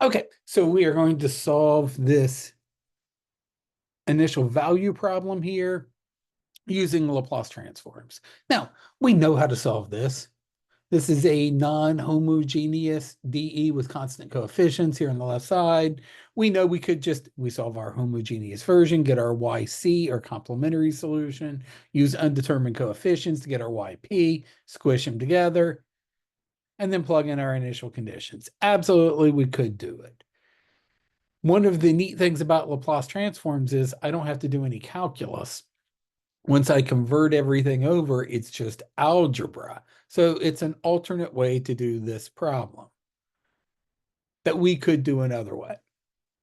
Okay, so we are going to solve this initial value problem here using Laplace transforms. Now, we know how to solve this. This is a non-homogeneous dE with constant coefficients here on the left side. We know we solve our homogeneous version, get our YC or complementary solution, use undetermined coefficients to get our YP, squish them together, and then plug in our initial conditions. Absolutely, we could do it. One of the neat things about Laplace transforms is I don't have to do any calculus. Once I convert everything over, it's just algebra. So it's an alternate way to do this problem that we could do another way.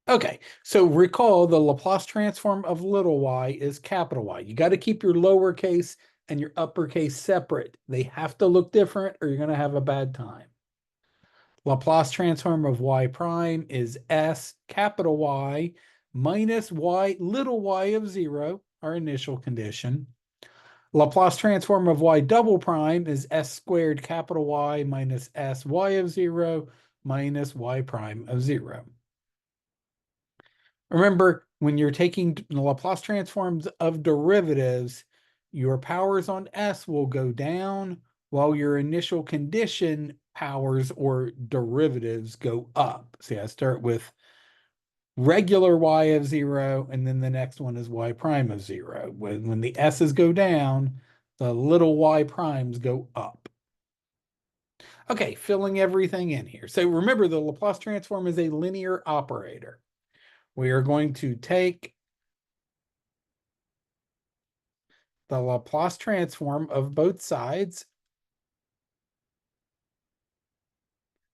Okay, so recall the Laplace transform of little y is capital Y. You got to keep your lowercase and your uppercase separate. They have to look different or you're going to have a bad time. Laplace transform of y prime is s capital Y minus y little y of 0, our initial condition. Laplace transform of y double prime is s squared capital Y minus s y of 0 minus y prime of 0. Remember, when you're taking Laplace transforms of derivatives, your powers on s will go down while your initial condition powers or derivatives go up. See, I start with regular y of 0, and then the next one is y prime of 0. When the s's go down, the little y primes go up. Okay, filling everything in here. So remember, the Laplace transform is a linear operator. We are going to take the Laplace transform of both sides.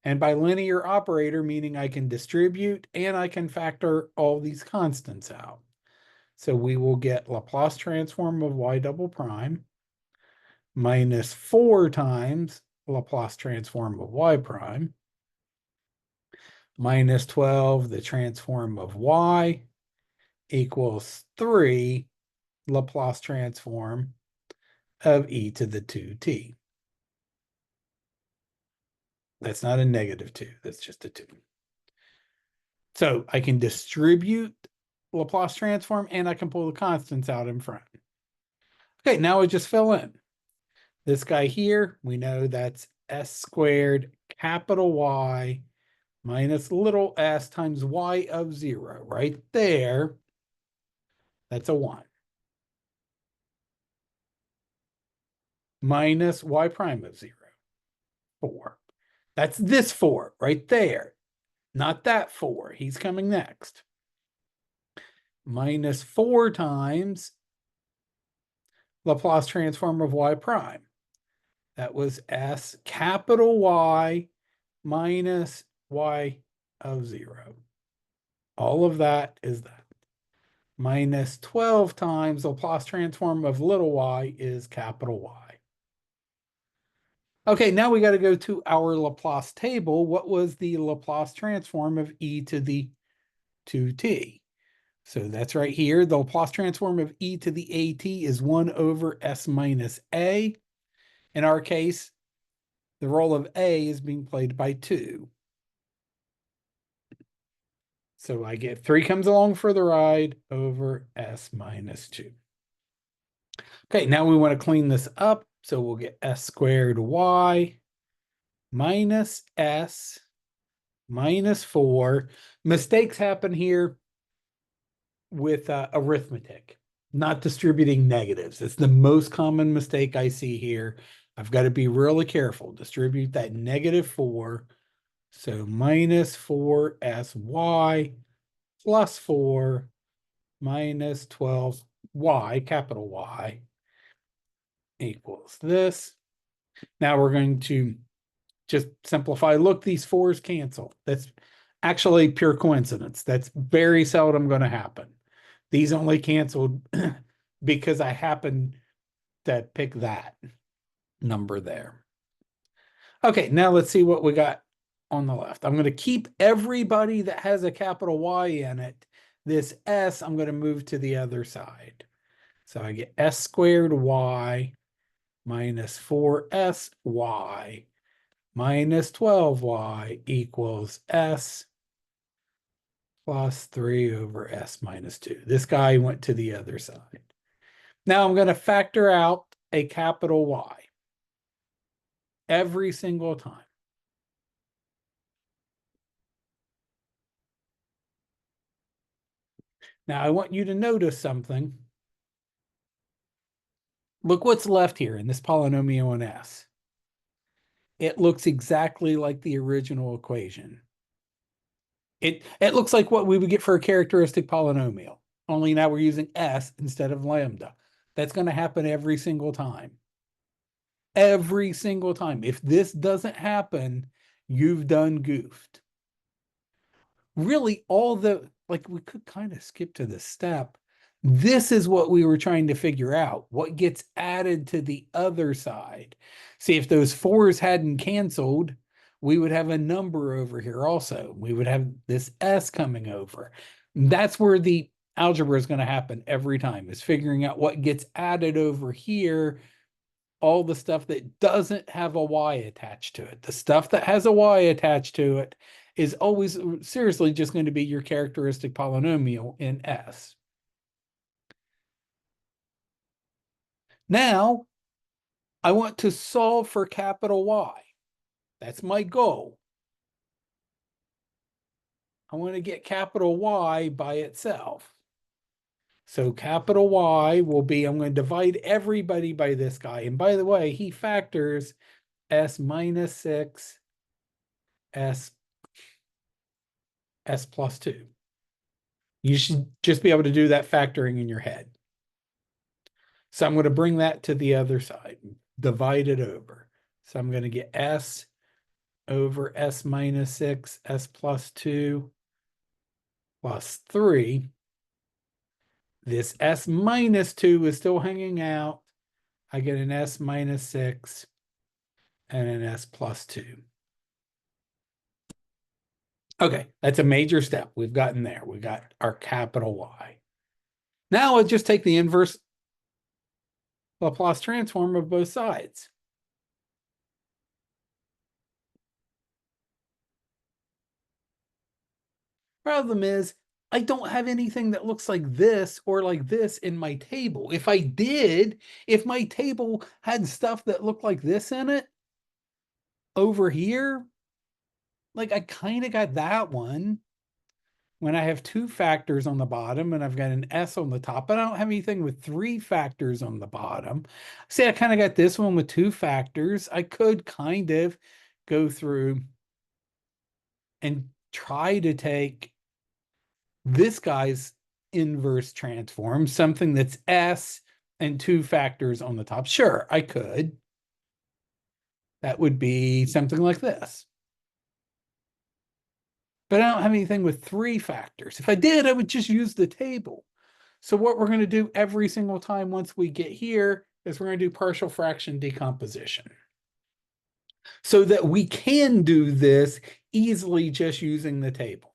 And by linear operator, meaning I can distribute and I can factor all these constants out. So we will get Laplace transform of y double prime minus 4 times Laplace transform of y prime minus 12, the transform of y equals 3 Laplace transform of e to the 2t. That's not a negative 2, that's just a 2. So I can distribute Laplace transform and I can pull the constants out in front. Okay, now I just fill in. This guy here, we know that's s squared capital Y minus little s times y of 0. Right there, that's a 1. Minus y prime of 0, 4. That's this 4 right there, not that 4. He's coming next. Minus 4 times Laplace transform of y prime. That was s capital Y minus y of 0. All of that is that. Minus 12 times Laplace transform of little y is capital Y. Okay, now we got to go to our Laplace table. What was the Laplace transform of e to the 2t? So that's right here. The Laplace transform of e to the at is 1 over s minus a. In our case, the role of a is being played by 2. So I get 3 comes along for the ride over s minus 2. Okay, now we want to clean this up. So we'll get s squared y minus s minus 4. Mistakes happen here with arithmetic, not distributing negatives. It's the most common mistake I see here. I've got to be really careful. Distribute that negative 4. So minus 4sy plus 4 minus 12y, capital Y, equals this. Now we're going to just simplify. Look, these 4's cancel. That's actually pure coincidence. That's very seldom going to happen. These only canceled because I happened to pick that number there. Okay, now let's see what we got on the left. I'm going to keep everybody that has a capital Y in it. This s, I'm going to move to the other side. So I get s squared y minus 4sy minus 12y equals s plus 3 over s minus 2. This guy went to the other side. Now I'm going to factor out a capital Y every single time. Now I want you to notice something. Look what's left here in this polynomial in S. It looks exactly like the original equation. It looks like what we would get for a characteristic polynomial, only now we're using S instead of lambda. That's going to happen every single time. Every single time. If this doesn't happen, you've done goofed. Really, we could kind of skip to this step. This is what we were trying to figure out. What gets added to the other side? See, if those fours hadn't canceled, we would have a number over here also. We would have this S coming over. That's where the algebra is going to happen every time, is figuring out what gets added over here, all the stuff that doesn't have a Y attached to it. The stuff that has a Y attached to it is always seriously just going to be your characteristic polynomial in S. Now, I want to solve for capital Y. That's my goal. I want to get capital Y by itself. So capital Y will be, I'm going to divide everybody by this guy. And by the way, he factors S minus 6, S plus 2. You should just be able to do that factoring in your head. So I'm going to bring that to the other side, divide it over. So I'm going to get S over S minus 6, S plus 2 plus 3. This S minus 2 is still hanging out. I get an S minus 6 and an S plus 2. Okay, that's a major step. We've gotten there. We got our capital Y. Now let's just take the inverse Laplace transform of both sides. Problem is, I don't have anything that looks like this or like this in my table. If I did, if my table had stuff that looked like this in it over here, like I kind of got that one when I have 2 factors on the bottom and I've got an S on the top, but I don't have anything with 3 factors on the bottom. See, I kind of got this one with 2 factors. I could kind of go through and try to take this guy's inverse transform, something that's S and 2 factors on the top. Sure, I could. That would be something like this. But I don't have anything with 3 factors. If I did, I would just use the table. So what we're going to do every single time once we get here is we're going to do partial fraction decomposition, so that we can do this easily just using the table.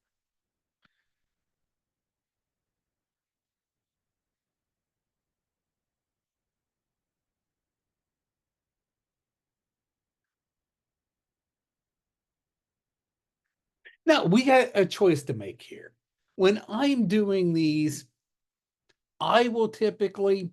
Now, we got a choice to make here. When I'm doing these, I will typically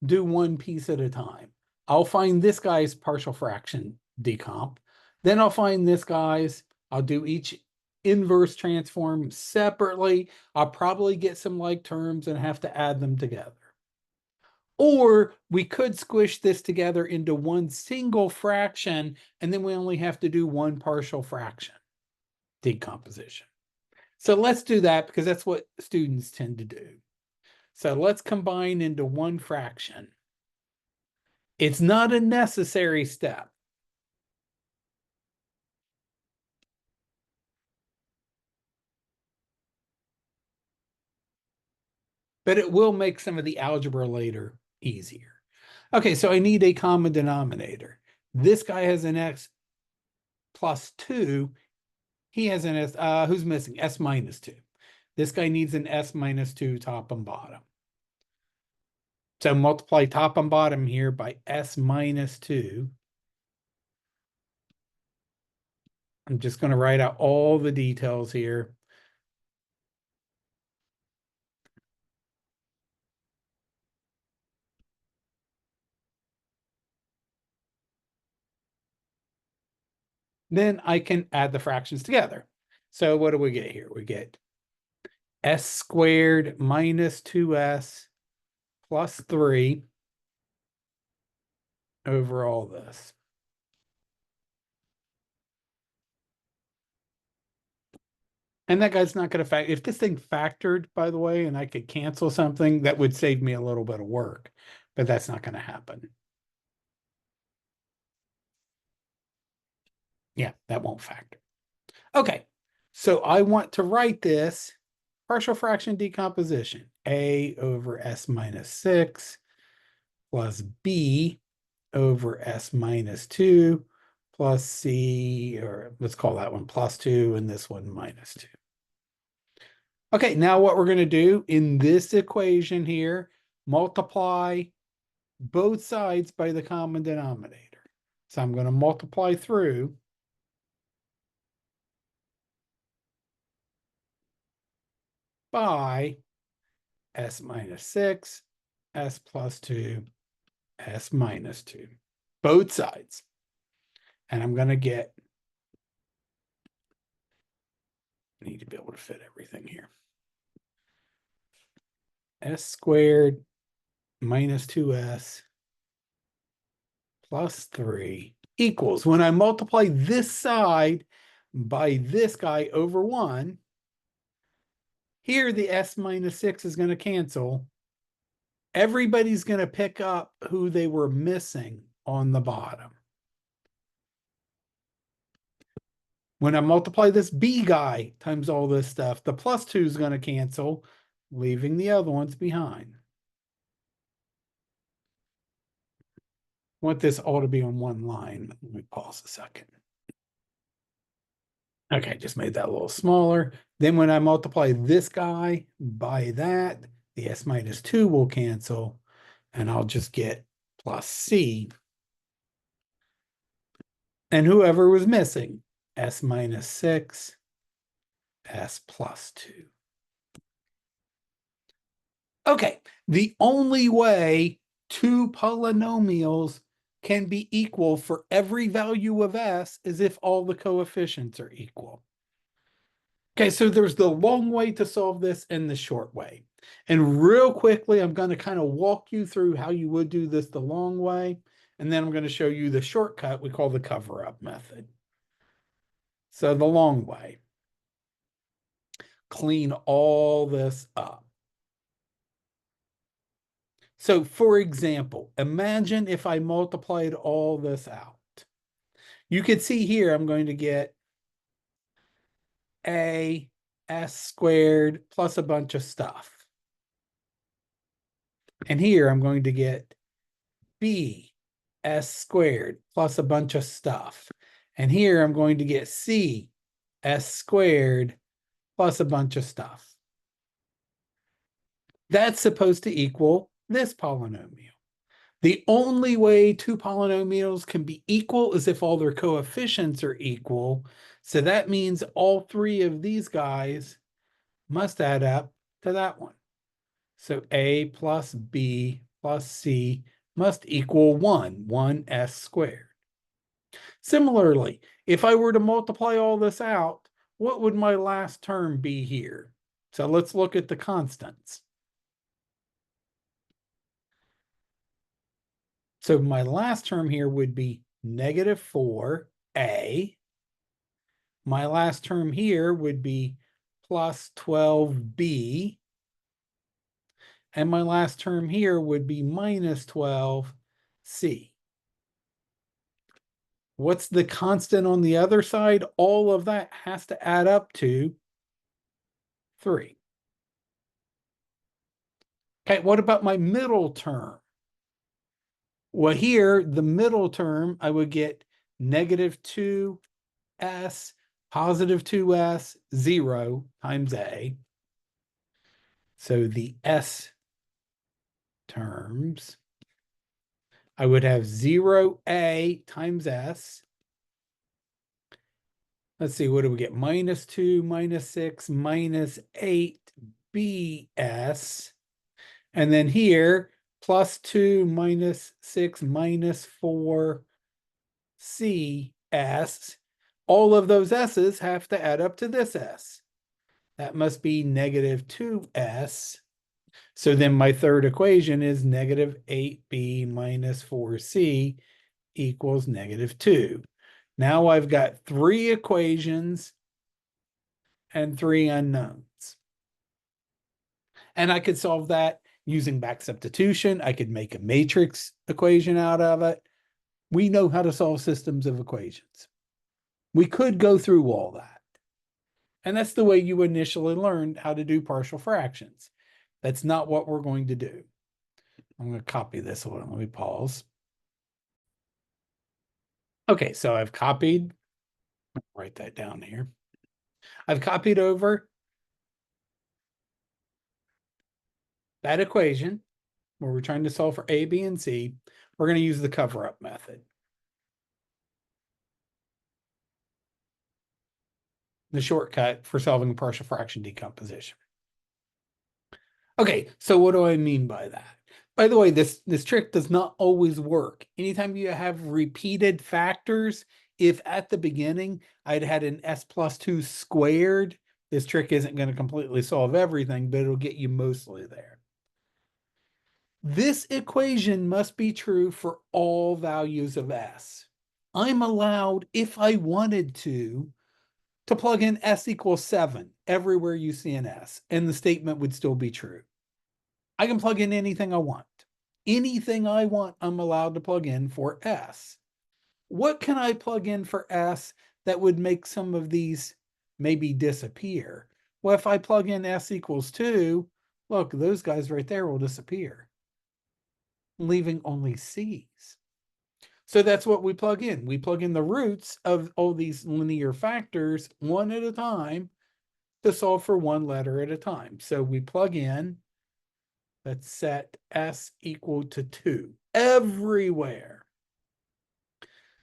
do one piece at a time. I'll find this guy's partial fraction decomp. Then I'll find this guy's. I'll do each inverse transform separately. I'll probably get some like terms and have to add them together. Or we could squish this together into one single fraction, and then we only have to do one partial fraction decomposition. So let's do that because that's what students tend to do. So let's combine into one fraction. It's not a necessary step. But it will make some of the algebra later easier. Okay, so I need a common denominator. This guy has an x plus 2. He has an s, who's missing? S minus 2. This guy needs an s minus 2 top and bottom. So multiply top and bottom here by s minus 2. I'm just going to write out all the details here. then I can add the fractions together. So what do we get here? We get s squared minus 2s plus 3 over all this. And that guy's not going to factor. If this thing factored, by the way, and I could cancel something, that would save me a little bit of work, but that's not going to happen. Yeah, that won't factor. Okay, so I want to write this partial fraction decomposition. A over s minus 6 plus b over s minus 2 plus c, or let's call that one plus 2 and this one minus 2. Okay, now what we're going to do in this equation here, multiply both sides by the common denominator. So I'm going to multiply through by s minus 6, s plus 2, s minus 2, both sides. And I'm going to get, I need to be able to fit everything here. S squared minus 2s plus 3 equals, when I multiply this side by this guy over 1, here the s minus 6 is going to cancel. Everybody's going to pick up who they were missing on the bottom. When I multiply this b guy times all this stuff, the plus 2 is going to cancel, leaving the other ones behind. I want this all to be on one line. Let me pause a second. Okay, just made that a little smaller. Then when I multiply this guy by that, the s minus 2 will cancel, and I'll just get plus c. And whoever was missing, s minus 6, s plus 2. Okay, the only way two polynomials can be equal for every value of s is if all the coefficients are equal. Okay, so there's the long way to solve this and the short way. And real quickly, I'm going to kind of walk you through how you would do this the long way. And then I'm going to show you the shortcut we call the cover-up method. So the long way. Clean all this up. So for example, imagine if I multiplied all this out. You could see here I'm going to get a s squared plus a bunch of stuff. And here I'm going to get b s squared plus a bunch of stuff. And here I'm going to get c s squared plus a bunch of stuff. That's supposed to equal this polynomial. The only way two polynomials can be equal is if all their coefficients are equal. So that means all three of these guys must add up to that one. So a plus b plus c must equal 1s squared. Similarly, if I were to multiply all this out, what would my last term be here? So let's look at the constants. So my last term here would be negative 4a. My last term here would be plus 12b. And my last term here would be minus 12c. What's the constant on the other side? All of that has to add up to 3. Okay, what about my middle term? Well, here, the middle term, I would get negative 2s, positive 2s, 0 times a. So the s terms, I would have 0a times s. Let's see, what do we get? Minus 2, minus 6, minus 8bs. And then here, plus 2, minus 6, minus 4cs, all of those s's have to add up to this s. That must be negative 2s. So then my third equation is negative 8b minus 4c equals negative 2. Now I've got 3 equations and 3 unknowns. And I could solve that using back substitution. I could make a matrix equation out of it. We know how to solve systems of equations. We could go through all that. And that's the way you initially learned how to do partial fractions. That's not what we're going to do. I'm going to copy this one. Let me pause. Okay, so I've copied. Write that down here. I've copied over that equation where we're trying to solve for A, B, and C. We're going to use the cover-up method. The shortcut for solving partial fraction decomposition. Okay, so what do I mean by that? By the way, this trick does not always work. Anytime you have repeated factors, if at the beginning I'd had an s plus 2 squared, this trick isn't going to completely solve everything, but it'll get you mostly there. This equation must be true for all values of s. I'm allowed, if I wanted to plug in s equals 7 everywhere you see an s, and the statement would still be true. I can plug in anything I want. Anything I want, I'm allowed to plug in for s. What can I plug in for s that would make some of these maybe disappear? Well, if I plug in s equals 2, look, those guys right there will disappear, leaving only c's. So that's what we plug in. We plug in the roots of all these linear factors one at a time to solve for one letter at a time. So we plug in, let's set s equal to 2 everywhere.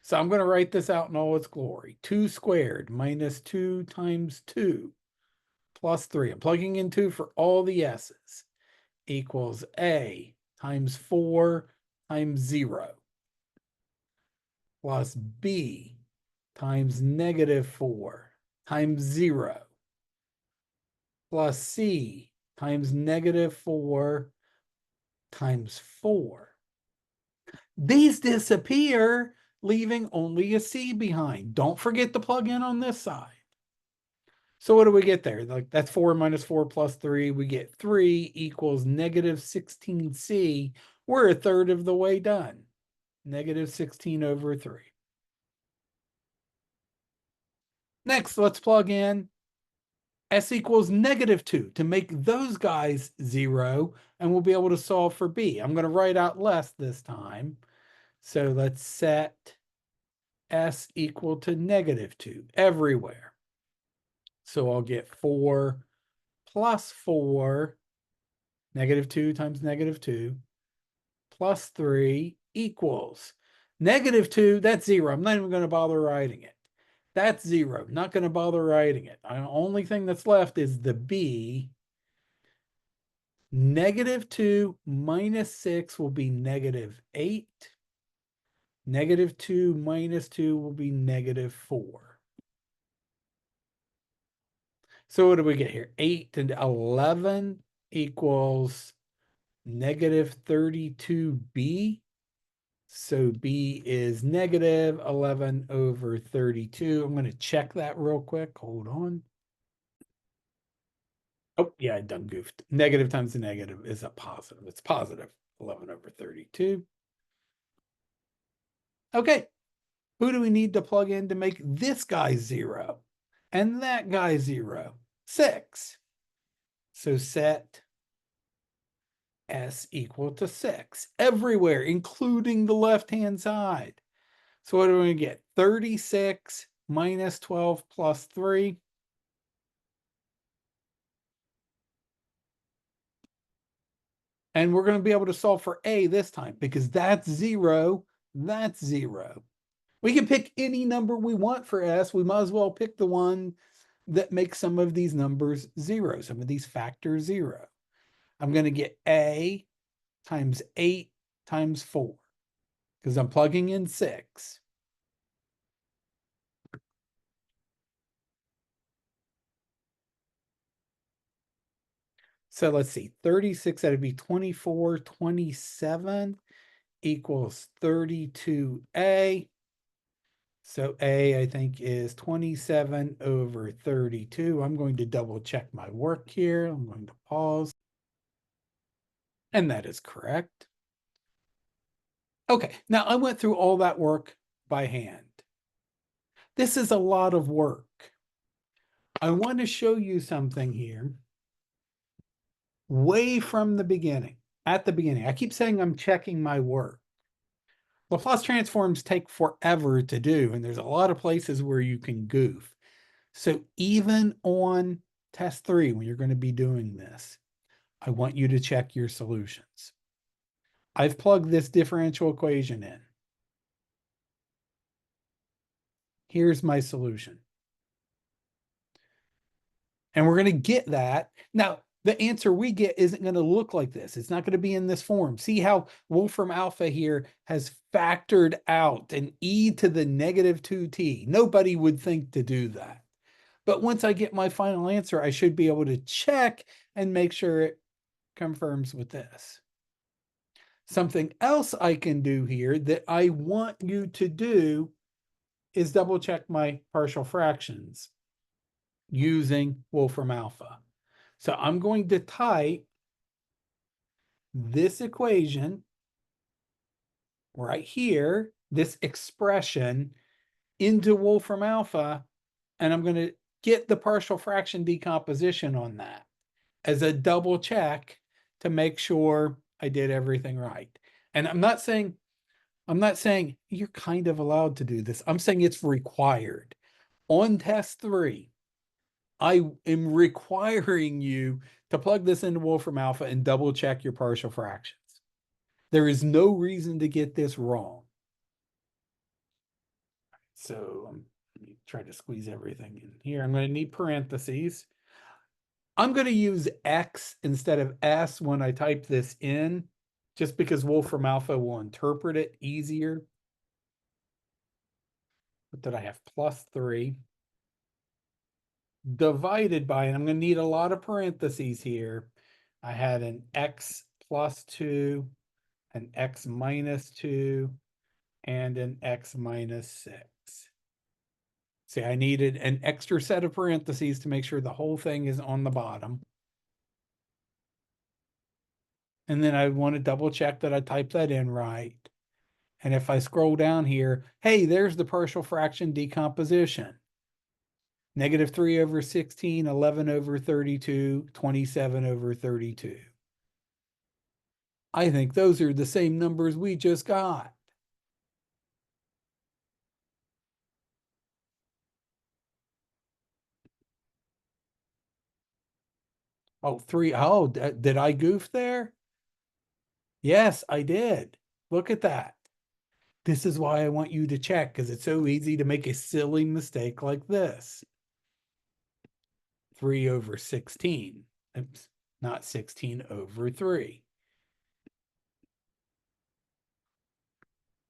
So I'm going to write this out in all its glory. 2 squared minus 2 times 2 plus 3. I'm plugging in 2 for all the s's equals a times 4 times 0 plus b times negative 4 times 0 plus c times negative 4 times 4. These disappear, leaving only a c behind. Don't forget to plug in on this side. So what do we get there? Like that's 4 minus 4 plus 3. We get 3 equals negative 16c. We're a third of the way done. Negative 16 over 3. Next, let's plug in s equals negative 2 to make those guys 0, and we'll be able to solve for b. I'm going to write out less this time. So let's set s equal to negative 2 everywhere. So I'll get 4 plus 4, negative 2 times negative 2, plus 3 equals negative 2, that's 0. I'm not even going to bother writing it. That's 0. Not going to bother writing it. The only thing that's left is the b. Negative 2 minus 6 will be negative 8. Negative 2 minus 2 will be negative 4. So what do we get here? 8 and 11 equals negative 32b. So b is negative 11 over 32. I'm going to check that real quick. Hold on. Oh, yeah, I done goofed. Negative times a negative is a positive. It's positive 11 over 32. Okay. Who do we need to plug in to make this guy 0 and that guy 0? 6. So set s equal to 6 everywhere, including the left-hand side. So what are we going to get? 36 minus 12 plus 3. And we're going to be able to solve for a this time because that's 0. That's 0. We can pick any number we want for s. We might as well pick the one that makes some of these numbers 0, some of these factors 0. I'm going to get a times 8 times 4 because I'm plugging in 6. So let's see, 36, that'd be 24, 27 equals 32a. So A, I think, is 27 over 32. I'm going to double check my work here. I'm going to pause. And that is correct. Okay, now I went through all that work by hand. This is a lot of work. I want to show you something here way from the beginning, at the beginning. I keep saying I'm checking my work. Laplace transforms take forever to do, and there's a lot of places where you can goof. So even on test 3, when you're going to be doing this, I want you to check your solutions. I've plugged this differential equation in. Here's my solution. And we're going to get that. Now, the answer we get isn't going to look like this. It's not going to be in this form. See how Wolfram alpha here has factored out an e to the negative 2t. Nobody would think to do that. But once I get my final answer, I should be able to check and make sure it confirms with this. Something else I can do here that I want you to do is double check my partial fractions using Wolfram alpha. So I'm going to type this equation right here, this expression, into Wolfram alpha, and I'm going to get the partial fraction decomposition on that as a double check to make sure I did everything right. And I'm not saying you're kind of allowed to do this. I'm saying it's required. On test 3, I am requiring you to plug this into Wolfram alpha and double check your partial fractions. There is no reason to get this wrong. So let me try to squeeze everything in here. I'm going to need parentheses. I'm going to use X instead of S when I type this in, just because Wolfram alpha will interpret it easier. What did I have? Plus 3 divided by, and I'm going to need a lot of parentheses here. I had an X plus 2, an X minus 2, and an X minus 6. See, I needed an extra set of parentheses to make sure the whole thing is on the bottom. And then I want to double check that I typed that in right. And if I scroll down here, hey, there's the partial fraction decomposition. Negative 3 over 16, 11 over 32, 27 over 32. I think those are the same numbers we just got. Oh, 3. Oh, did I goof there? Yes, I did. Look at that. This is why I want you to check, because it's so easy to make a silly mistake like this. 3 over 16. Oops, not 16 over 3.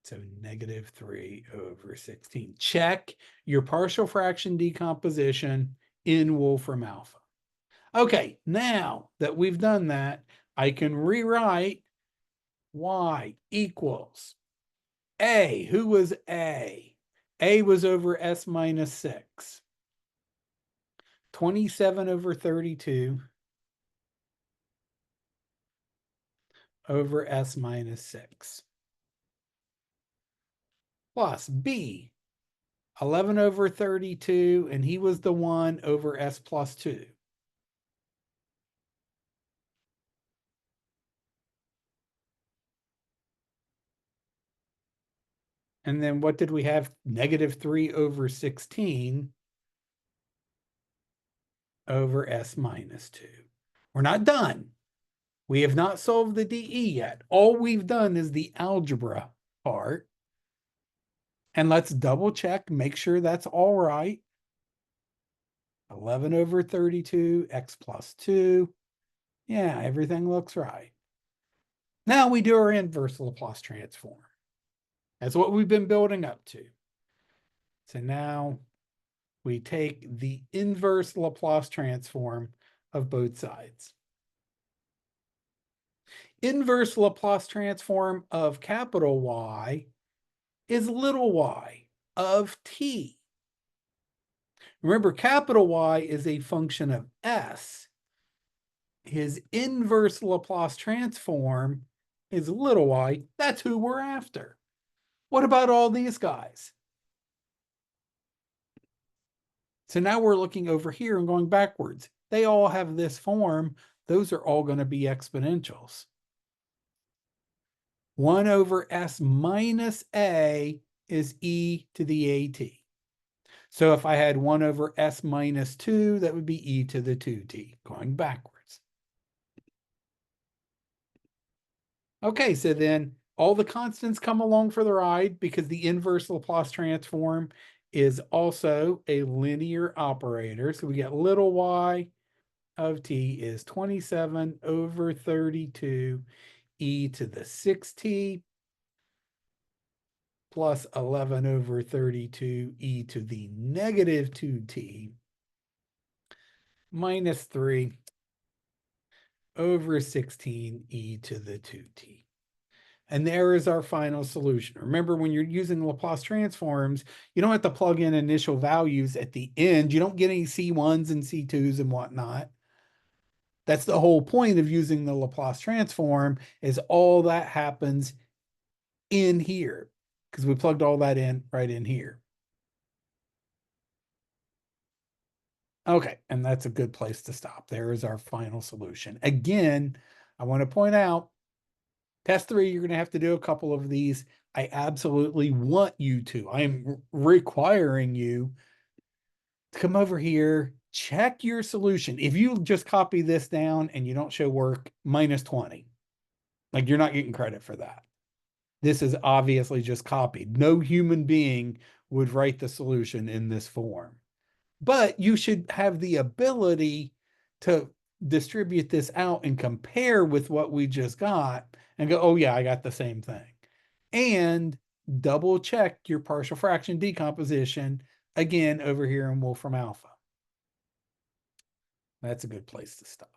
So negative 3 over 16. Check your partial fraction decomposition in Wolfram alpha. Okay, now that we've done that, I can rewrite y equals A. Who was A? A was over S minus 6. 27 over 32 over S minus 6. Plus B, 11 over 32, and he was the 1 over S plus 2. And then what did we have? Negative 3 over 16 over S minus 2. We're not done. We have not solved the DE yet. All we've done is the algebra part. And let's double check, make sure that's all right. 11 over 32, X plus 2. Yeah, everything looks right. Now we do our inverse Laplace transform. That's what we've been building up to. So now we take the inverse Laplace transform of both sides. Inverse Laplace transform of capital Y is little y of t. Remember, capital Y is a function of s. His inverse Laplace transform is little y. That's who we're after. What about all these guys? So now we're looking over here and going backwards. They all have this form. Those are all going to be exponentials. 1 over s minus a is e to the at. So if I had 1 over s minus 2, that would be e to the 2t, going backwards. Okay, so then all the constants come along for the ride because the inverse Laplace transform is also a linear operator. So we get little y of t is 27 over 32 e to the 6t plus 11 over 32 e to the negative 2t minus 3 over 16 e to the 2t. And there is our final solution. Remember, when you're using Laplace transforms, you don't have to plug in initial values at the end. You don't get any C1s and C2s and whatnot. That's the whole point of using the Laplace transform, is all that happens in here because we plugged all that in right in here. Okay, and that's a good place to stop. There is our final solution. Again, I want to point out, test 3, you're going to have to do a couple of these. I absolutely want you to. I am requiring you to come over here, check your solution. If you just copy this down and you don't show work, minus 20. Like, you're not getting credit for that. This is obviously just copied. No human being would write the solution in this form. But you should have the ability to distribute this out and compare with what we just got and go, oh yeah, I got the same thing. And double check your partial fraction decomposition again over here in Wolfram Alpha. That's a good place to stop.